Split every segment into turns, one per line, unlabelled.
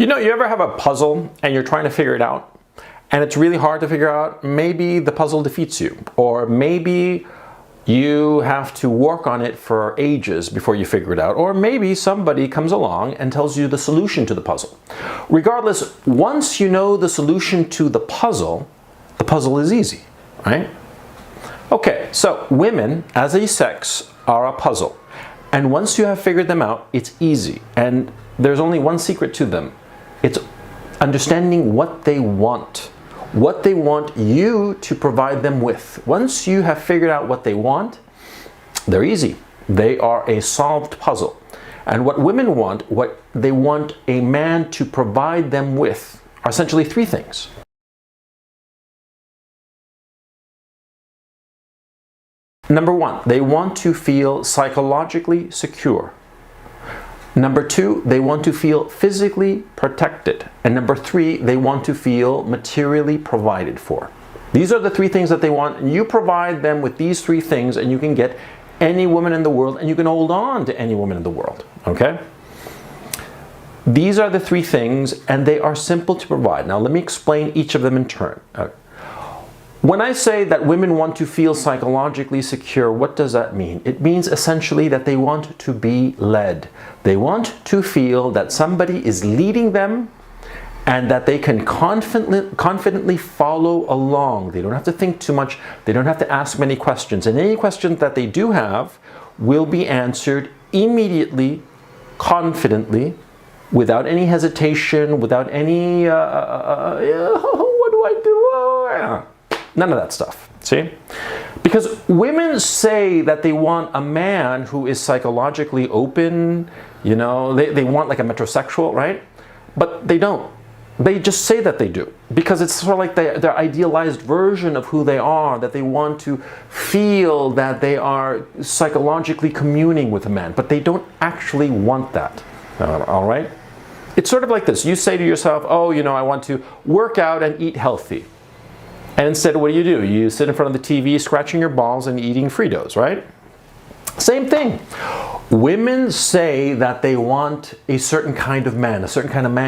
You ever have a puzzle and you're trying to figure it out and it's really hard to figure out? Maybe the puzzle defeats you, or maybe you have to work on it for ages before you figure it out, or maybe somebody comes along and tells you the solution to the puzzle. Regardless, once you know the solution to the puzzle is easy, right? Okay, so women as a sex are a puzzle. And once you have figured them out, it's easy. And there's only one secret to them. It's understanding what they want you to provide them with. Once you have figured out what they want, they're easy. They are a solved puzzle. And what women want, what they want a man to provide them with, are essentially three things. Number one, they want to feel psychologically secure. Number two, they want to feel physically protected. And number three, they want to feel materially provided for. These are the three things that they want, and you provide them with these three things and you can get any woman in the world, and you can hold on to any woman in the world, okay? These are the three things, and they are simple to provide. Now let me explain each of them in turn. When I say that women want to feel psychologically secure, what does that mean? It means essentially that they want to be led. They want to feel that somebody is leading them and that they can confidently follow along. They don't have to think too much. They don't have to ask many questions. And any questions that they do have will be answered immediately, confidently, without any hesitation, without any, what do I do? None of that stuff, see? Because women say that they want a man who is psychologically open, they want like a metrosexual, right? But they don't. They just say that they do. Because it's sort of like their idealized version of who they are, that they want to feel that they are psychologically communing with a man. But they don't actually want that, all right? It's sort of like this. You say to yourself, I want to work out and eat healthy. And instead, what do? You sit in front of the TV, scratching your balls and eating Fritos, right? Same thing. Women say that they want a certain kind of man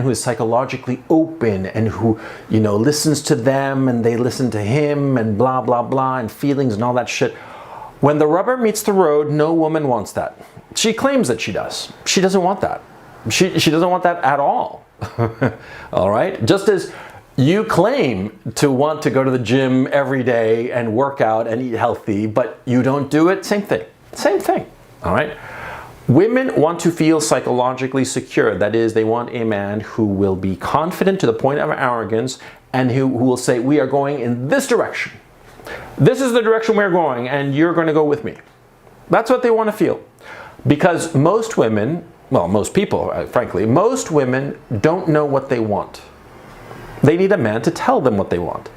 who is psychologically open and who, listens to them and they listen to him and blah, blah, blah, and feelings and all that shit. When the rubber meets the road, no woman wants that. She claims that she does. She doesn't want that. She doesn't want that at all. All right? Just as you claim to want to go to the gym every day and work out and eat healthy, but you don't do it, same thing. Same thing, all right? Women want to feel psychologically secure. That is, they want a man who will be confident to the point of arrogance and who will say, we are going in this direction. This is the direction we're going and you're going to go with me. That's what they want to feel. Because most women, well, most people, frankly, most women don't know what they want. They need a man to tell them what they want.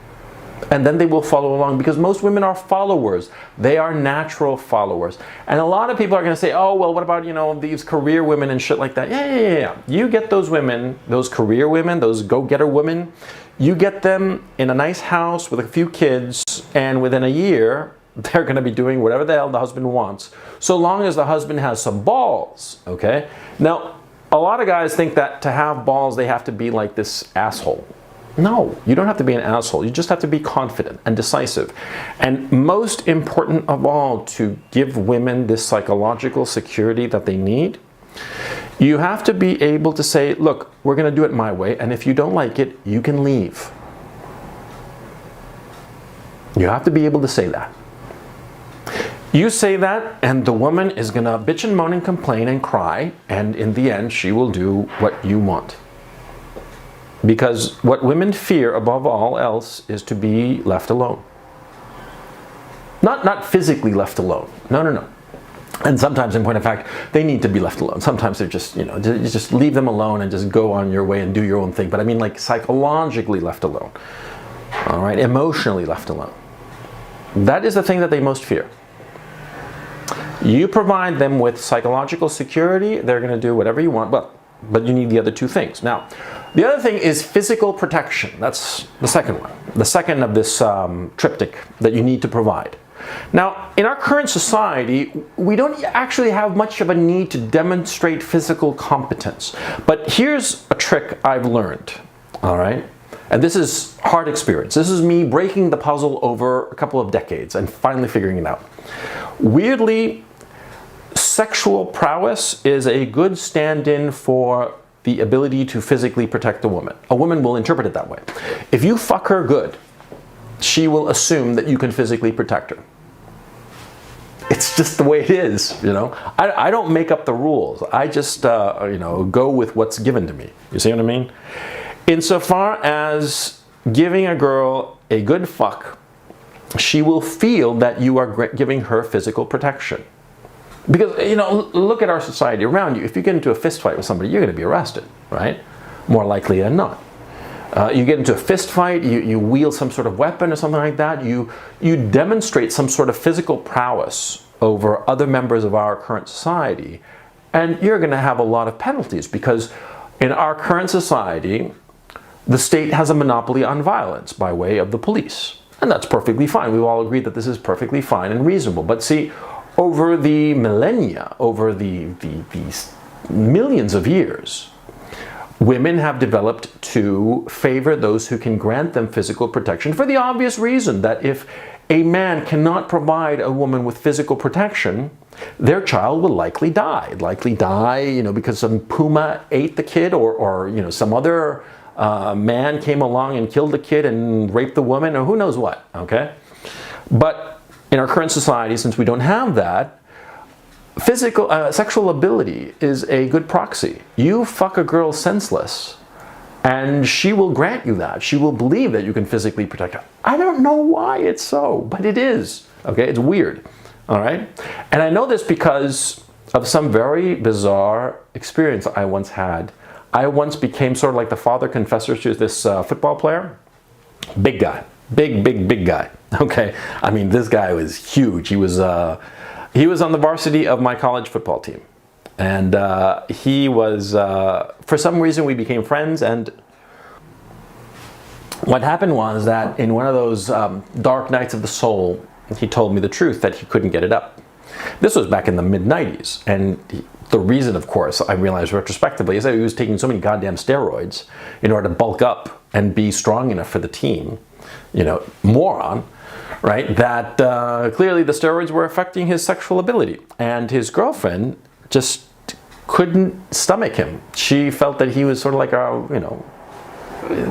And then they will follow along, because most women are followers. They are natural followers. And a lot of people are going to say, oh, well, what about, these career women and shit like that? Yeah. You get those women, those career women, those go-getter women, you get them in a nice house with a few kids, and within a year, they're going to be doing whatever the hell the husband wants, so long as the husband has some balls, okay? Now, a lot of guys think that to have balls, they have to be like this asshole. No, you don't have to be an asshole. You just have to be confident and decisive. And most important of all, to give women this psychological security that they need, you have to be able to say, look, we're going to do it my way, and if you don't like it, you can leave. You have to be able to say that. You say that, and the woman is going to bitch and moan and complain and cry, and in the end, she will do what you want. Because what women fear above all else is to be left alone. Not physically left alone. No. And sometimes, in point of fact, they need to be left alone. Sometimes they're just, you just leave them alone and just go on your way and do your own thing. But I mean, like, psychologically left alone. All right? Emotionally left alone. That is the thing that they most fear. You provide them with psychological security, they're going to do whatever you want, but you need the other two things. Now, the other thing is physical protection. That's the second one. The second of this triptych that you need to provide. Now, in our current society, we don't actually have much of a need to demonstrate physical competence. But here's a trick I've learned, all right? And this is hard experience. This is me breaking the puzzle over a couple of decades and finally figuring it out. Weirdly, sexual prowess is a good stand-in for the ability to physically protect a woman. A woman will interpret it that way. If you fuck her good, she will assume that you can physically protect her. It's just the way it is, you know. I don't make up the rules. I just, you know, go with what's given to me. You see what I mean? Insofar as giving a girl a good fuck, she will feel that you are giving her physical protection. Because, you know, look at our society around you. If you get into a fist fight with somebody, you're going to be arrested, right? More likely than not. You get into a fist fight, you wield some sort of weapon or something like that, you demonstrate some sort of physical prowess over other members of our current society, and you're going to have a lot of penalties, because in our current society, the state has a monopoly on violence by way of the police. And that's perfectly fine. We've all agreed that this is perfectly fine and reasonable. But see, over the millennia, over these millions of years, women have developed to favor those who can grant them physical protection for the obvious reason that if a man cannot provide a woman with physical protection, their child will likely die, you know, because some puma ate the kid, or you know, some other man came along and killed the kid and raped the woman, or who knows what, okay? But in our current society, since we don't have that, sexual ability is a good proxy. You fuck a girl senseless, and she will grant you that. She will believe that you can physically protect her. I don't know why it's so, but it is. Okay, it's weird. All right, and I know this because of some very bizarre experience I once had. I once became sort of like the father confessor to this football player. Big guy, big guy. Okay, I mean, this guy was huge. He was on the varsity of my college football team. And he was, for some reason, we became friends. And what happened was that in one of those dark nights of the soul, he told me the truth that he couldn't get it up. This was back in the mid-90s. And the reason, of course, I realized retrospectively, is that he was taking so many goddamn steroids in order to bulk up and be strong enough for the team. You know, moron. Right, that clearly the steroids were affecting his sexual ability, and his girlfriend just couldn't stomach him. She felt that he was sort of like a, you know,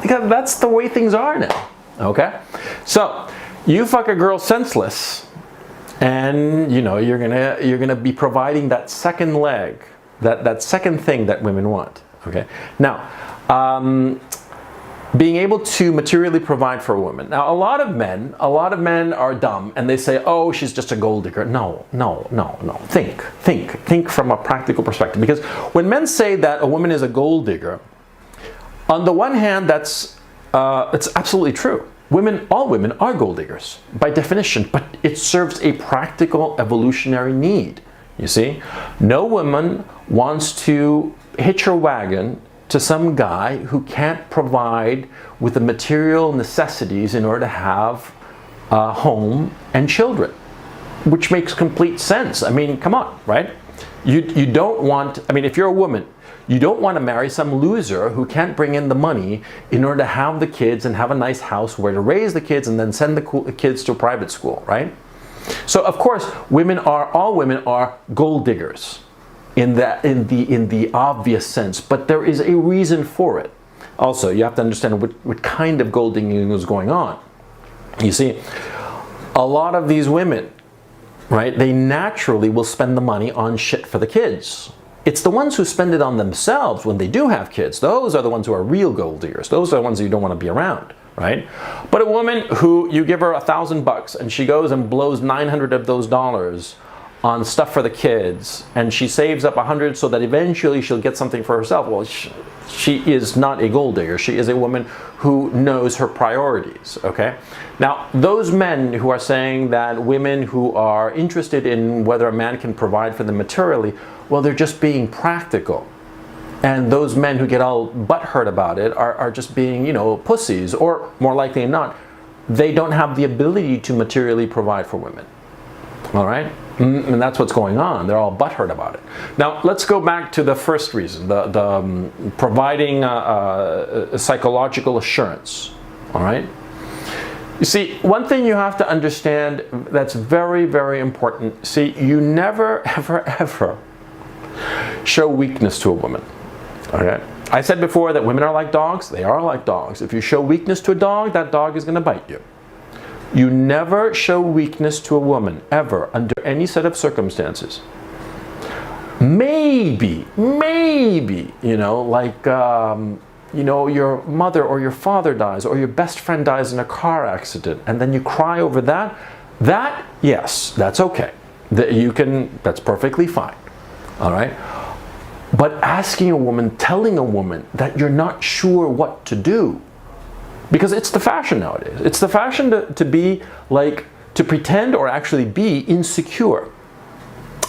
because that's the way things are now. Okay, so you fuck a girl senseless, and you know you're gonna be providing that second leg, that second thing that women want. Okay, now. Being able to materially provide for a woman. Now, a lot of men are dumb, and they say, oh, she's just a gold digger. No. Think from a practical perspective. Because when men say that a woman is a gold digger, on the one hand, it's absolutely true. All women are gold diggers, by definition, but it serves a practical evolutionary need. You see? No woman wants to hitch her wagon to some guy who can't provide with the material necessities in order to have a home and children, which makes complete sense. I mean, come on, right? You don't want, I mean, if you're a woman, you don't want to marry some loser who can't bring in the money in order to have the kids and have a nice house where to raise the kids and then send the kids to a private school, right? So of course, all women are gold diggers. In the obvious sense, but there is a reason for it. Also, you have to understand what kind of gold digging was going on. You see, a lot of these women, right, they naturally will spend the money on shit for the kids. It's the ones who spend it on themselves when they do have kids. Those are the ones who are real gold diggers. Those are the ones who you don't want to be around, right? But a woman who you give her $1,000 and she goes and blows 900 of those dollars on stuff for the kids, and she saves up 100 so that eventually she'll get something for herself. Well, she is not a gold digger. She is a woman who knows her priorities, okay? Now, those men who are saying that women who are interested in whether a man can provide for them materially, well, they're just being practical. And those men who get all butthurt about it are just being, you know, pussies, or more likely than not, they don't have the ability to materially provide for women. All right? And that's what's going on. They're all butthurt about it. Now, let's go back to the first reason, the providing psychological assurance. All right? You see, one thing you have to understand that's very, very important. See, you never, ever, ever show weakness to a woman. Okay? I said before that women are like dogs. They are like dogs. If you show weakness to a dog, that dog is going to bite you. You never show weakness to a woman, ever, under any set of circumstances. Maybe, you know, like, you know, your mother or your father dies, or your best friend dies in a car accident, and then you cry over that. That, yes, that's okay. That's perfectly fine. All right? But asking a woman, telling a woman that you're not sure what to do, because it's the fashion nowadays. It's the fashion to be like, to pretend or actually be insecure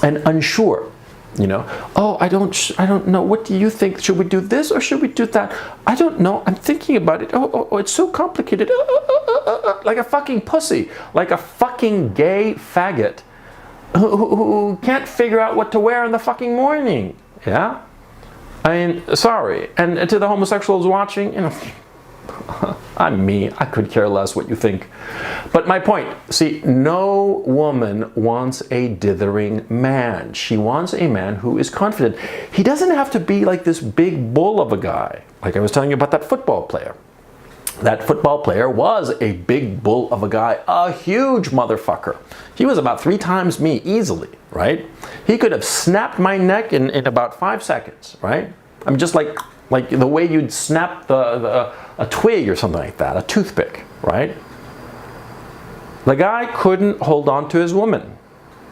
and unsure. You know, oh, I don't know. What do you think? Should we do this or should we do that? I don't know. I'm thinking about it. Oh, it's so complicated. Like a fucking pussy, like a fucking gay faggot who can't figure out what to wear in the fucking morning. Yeah, I mean, sorry. And to the homosexuals watching, you know. I'm me. I could care less what you think. But my point, see, no woman wants a dithering man. She wants a man who is confident. He doesn't have to be like this big bull of a guy. Like I was telling you about that football player. That football player was a big bull of a guy, a huge motherfucker. He was about 3 times me, easily, right? He could have snapped my neck in about 5 seconds, right? I'm just like the way you'd snap a twig or something like that, a toothpick, right? The guy couldn't hold on to his woman.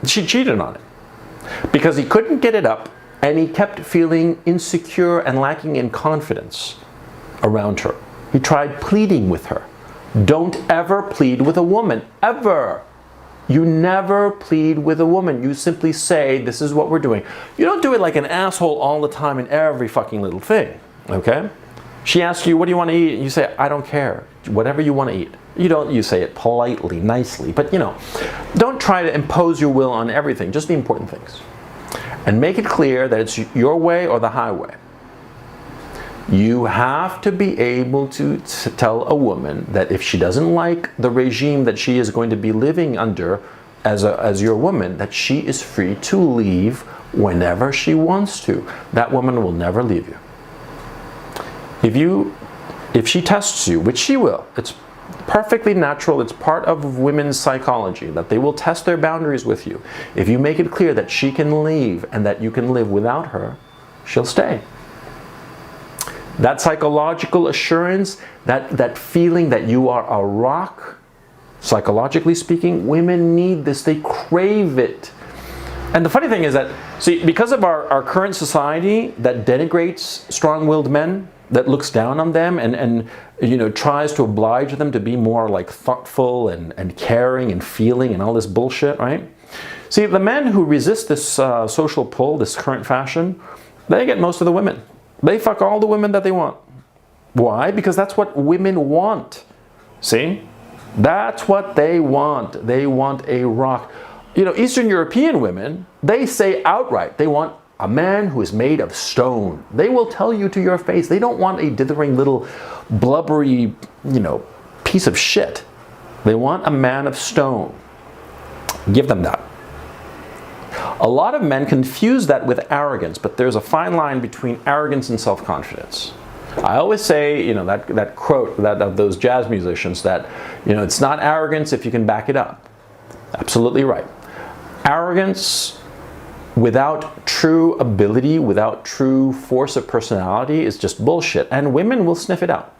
She cheated on him because he couldn't get it up, and he kept feeling insecure and lacking in confidence around her. He tried pleading with her. Don't ever plead with a woman, ever. You never plead with a woman. You simply say, this is what we're doing. You don't do it like an asshole all the time in every fucking little thing, okay? She asks you, what do you want to eat? And you say, I don't care. Whatever you want to eat. You say it politely, nicely, but you know, don't try to impose your will on everything, just the important things. And make it clear that it's your way or the highway. You have to be able to tell a woman that if she doesn't like the regime that she is going to be living under as your woman, that she is free to leave whenever she wants to. That woman will never leave you. If she tests you, which she will, it's perfectly natural, it's part of women's psychology, that they will test their boundaries with you. If you make it clear that she can leave and that you can live without her, she'll stay. That psychological assurance, that feeling that you are a rock, psychologically speaking, women need this, they crave it. And the funny thing is that, see, because of our current society that denigrates strong-willed men, that looks down on them and you know, tries to oblige them to be more like thoughtful and caring and feeling and all this bullshit, right? See, the men who resist this social pull, this current fashion, they get most of the women. They fuck all the women that they want. Why? Because that's what women want. See? That's what they want. They want a rock. You know, Eastern European women, they say outright, they want a man who is made of stone. They will tell you to your face. They don't want a dithering little blubbery, you know, piece of shit. They want a man of stone. Give them that. A lot of men confuse that with arrogance, but there's a fine line between arrogance and self-confidence. I always say, you know, that quote of those jazz musicians that, you know, it's not arrogance if you can back it up. Absolutely right. Arrogance without true ability, without true force of personality is just bullshit, and women will sniff it out.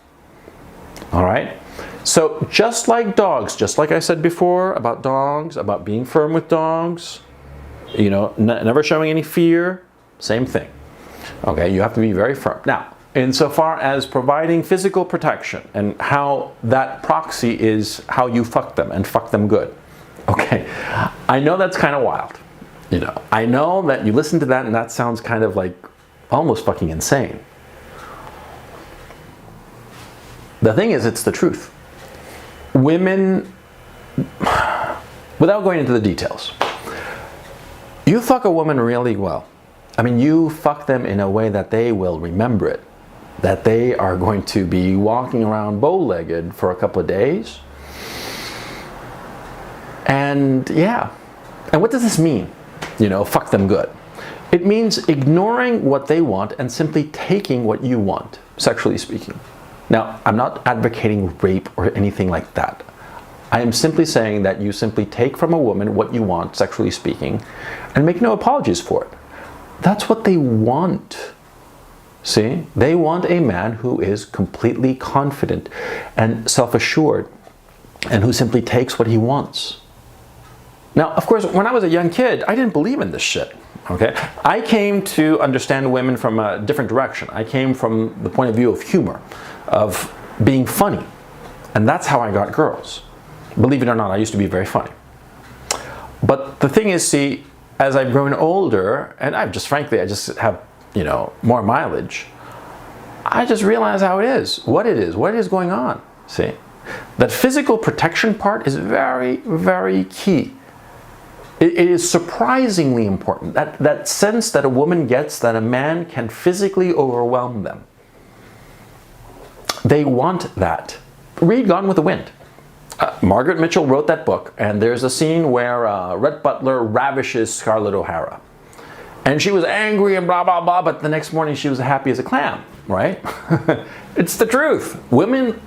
All right? So just like dogs, just like I said before about dogs, about being firm with dogs, you know, never showing any fear, same thing. Okay, you have to be very firm. Now, insofar as providing physical protection and how that proxy is how you fuck them and fuck them good. Okay, I know that's kind of wild. You know, I know that you listen to that and that sounds kind of like almost fucking insane. The thing is, it's the truth. Women, without going into the details, You fuck a woman really well. I mean, you fuck them in a way that they will remember it. That they are going to be walking around bow-legged for a couple of days. And yeah. And what does this mean? You know, fuck them good. It means ignoring what they want and simply taking what you want, sexually speaking. Now, I'm not advocating rape or anything like that. I am simply saying that you simply take from a woman what you want, sexually speaking, and make no apologies for it. That's what they want. See? They want a man who is completely confident and self-assured and who simply takes what he wants. Now, of course, when I was a young kid, I didn't believe in this shit. Okay? I came to understand women from a different direction. I came from the point of view of humor, of being funny. And that's how I got girls. Believe it or not, I used to be very funny. But the thing is, see, as I've grown older, and I just have, you know, more mileage, I just realize how it is, what is going on, see? That physical protection part is very, very key. It is surprisingly important, that sense that a woman gets that a man can physically overwhelm them. They want that. Read Gone with the Wind. Margaret Mitchell wrote that book, and there's a scene where Rhett Butler ravishes Scarlett O'Hara. And she was angry and blah, blah, blah, but the next morning she was happy as a clam, right? It's the truth. Women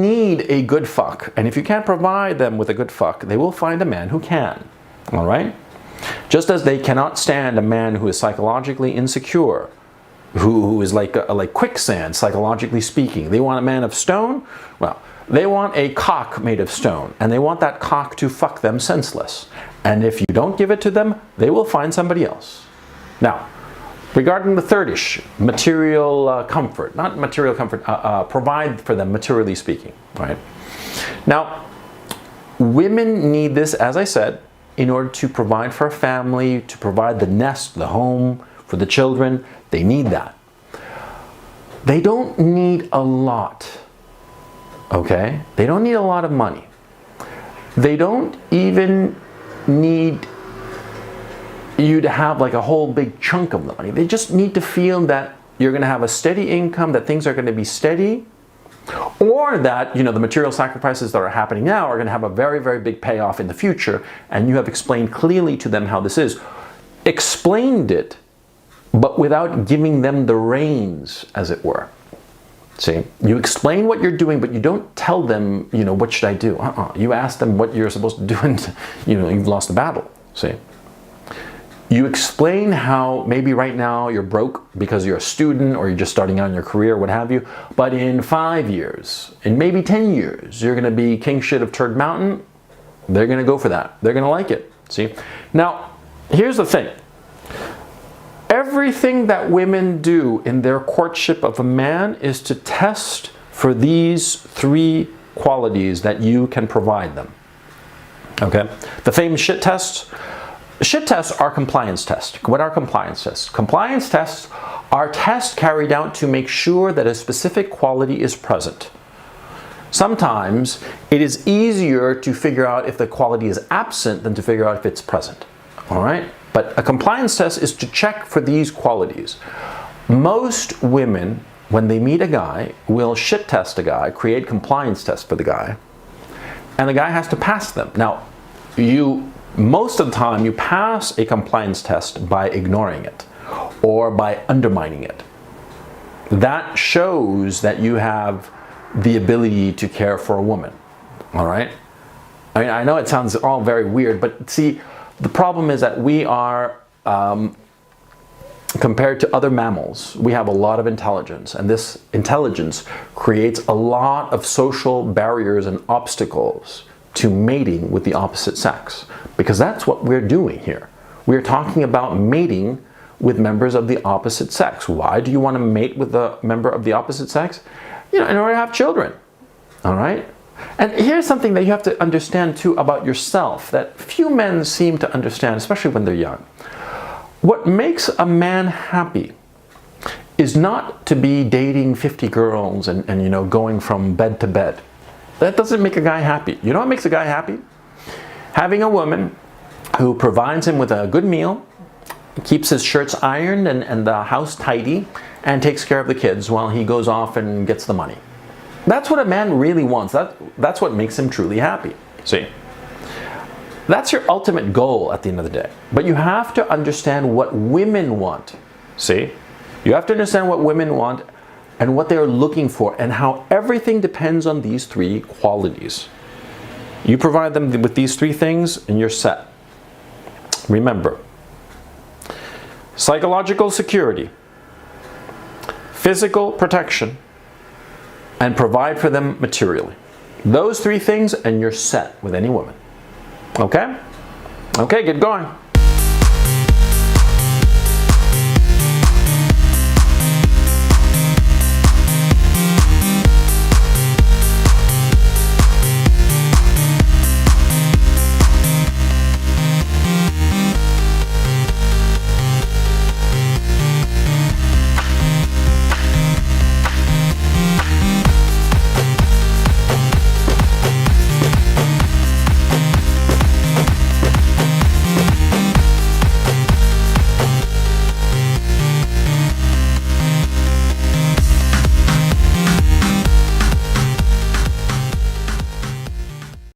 need a good fuck, and if you can't provide them with a good fuck, they will find a man who can, all right? Just as they cannot stand a man who is psychologically insecure, who is like quicksand, psychologically speaking. They want a man of stone. Well, they want a cock made of stone, and they want that cock to fuck them senseless. And if you don't give it to them, they will find somebody else. Now, regarding the third issue, material comfort, not material comfort, provide for them materially speaking, right? Now, women need this, as I said, in order to provide for a family, to provide the nest, the home, for the children. They need that. They don't need a lot, okay? They don't need a lot of money. They don't even need you to have like a whole big chunk of the money. They just need to feel that you're going to have a steady income, that things are going to be steady, or that, you know, the material sacrifices that are happening now are going to have a very, very big payoff in the future, and you have explained clearly to them how this is. Explained it, but without giving them the reins, as it were. See, you explain what you're doing, but you don't tell them, you know, what should I do? You ask them what you're supposed to do, and, you know, you've lost the battle. See, you explain how maybe right now you're broke because you're a student or you're just starting out in your career, what have you, but in 5 years, in maybe 10 years, you're going to be king shit of Turd Mountain. They're going to go for that. They're going to like it. See, now, here's the thing. Everything that women do in their courtship of a man is to test for these three qualities that you can provide them. Okay? The famous shit tests. Shit tests are compliance tests. What are compliance tests? Compliance tests are tests carried out to make sure that a specific quality is present. Sometimes it is easier to figure out if the quality is absent than to figure out if it's present. All right? But a compliance test is to check for these qualities. Most women, when they meet a guy, will shit test a guy, create compliance tests for the guy, and the guy has to pass them. Now, most of the time, you pass a compliance test by ignoring it or by undermining it. That shows that you have the ability to care for a woman. All right? I mean, I know it sounds all very weird, but see, the problem is that we are, compared to other mammals, we have a lot of intelligence, and this intelligence creates a lot of social barriers and obstacles to mating with the opposite sex, because that's what we're doing here. We're talking about mating with members of the opposite sex. Why do you want to mate with a member of the opposite sex? You know, in order to have children, all right? And here's something that you have to understand too about yourself that few men seem to understand, especially when they're young. What makes a man happy is not to be dating 50 girls and you know, going from bed to bed. That doesn't make a guy happy. You know what makes a guy happy? Having a woman who provides him with a good meal, keeps his shirts ironed and the house tidy, and takes care of the kids while he goes off and gets the money. That's what a man really wants. That's what makes him truly happy. See? That's your ultimate goal at the end of the day. But you have to understand what women want. See? You have to understand what women want and what they're looking for, and how everything depends on these three qualities. You provide them with these three things and you're set. Remember, psychological security, physical protection, and provide for them materially. Those three things and you're set with any woman. Okay? Okay, get going.